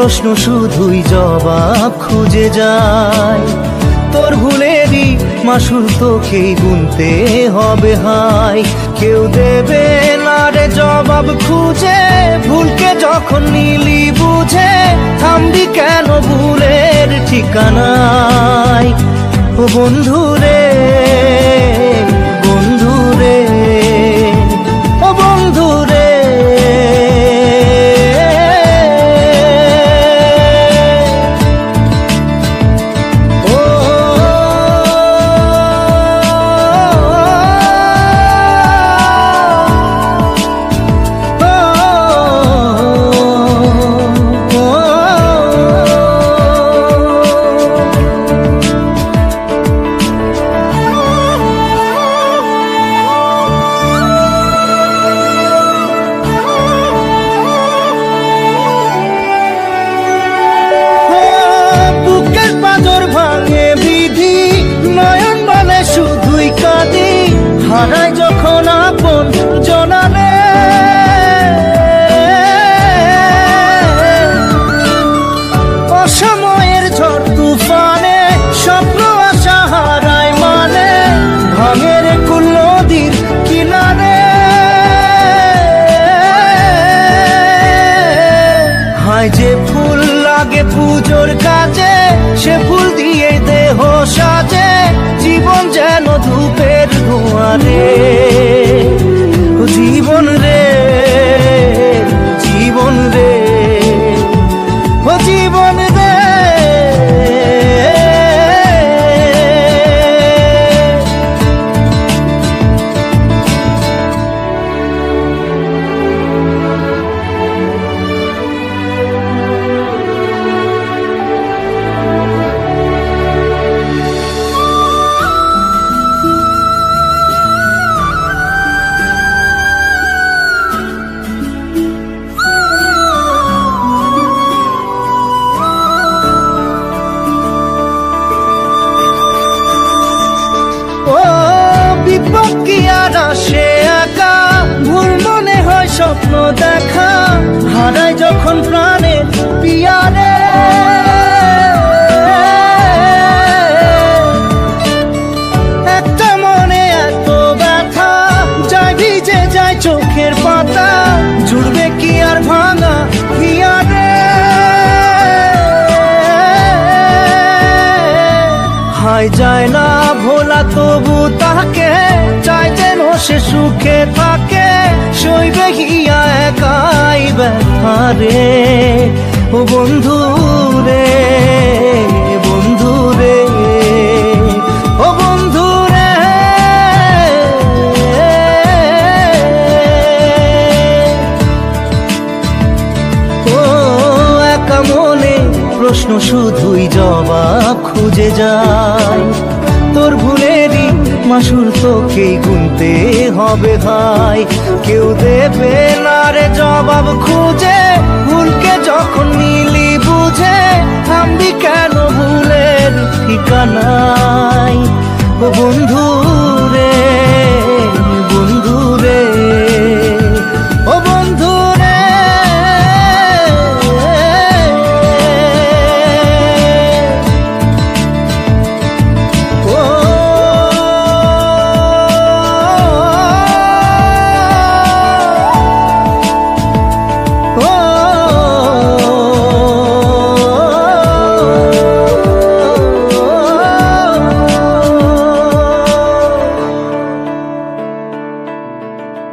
প্রশ্ন শুধুই জবাব খুঁজে যায়। তোর ভুলেরই মাসুল তোকেই গুনতে হবে হাই। কেউ দেবে না রে জবাব খুঁজে, ভুলকে যখন নিলি বুঝে থামবি কেন ভুলের ঠিকানায়। ও বন্ধু রে, বন্ধু রে, ও বন্ধু রে। হারাই যখন আপন জনালে, অসময়ের ঝড় তুফানে স্বপ্ন আশা হারাই মানে, ভাঙের কুল নদীর কিনারে। হায় যে ফুল লাগে পুজোর কাজে, সে ফুল দিয়ে দেহ সাজে, জীবন যেন ধূপের ধোঁয়ারে। জীবন রে, জীবন রে, ও জীবন রে। সে একা ভুল মনে হয় স্বপ্ন দেখা, হারাই যখন প্রাণের পিয়ারে। একটা মনে এত ব্যথা যায় ভিজে যায় চোখের পাতা, জুড়বে কি আর ভাঙা হিয়ারে। হায় যায় না ভোলা তবু তাকে চাই যেন সে সুখে থাকে, সইবে হিয়া একাই ব্যথা রে। ও বন্ধু রে, বন্ধু রে, ও বন্ধু রে। ও একা মনে প্রশ্ন শুধুই জবাব খুঁজে যায়। তোর ভুলেরই মাসুল তোকেই গুনতে হবে ভাই। কেউ দেবে না রে জবাব খুঁজে, ভুলকে যখন নিলি বুঝে থামবি কেন ভুলের ঠিকানায়। ও বন্ধু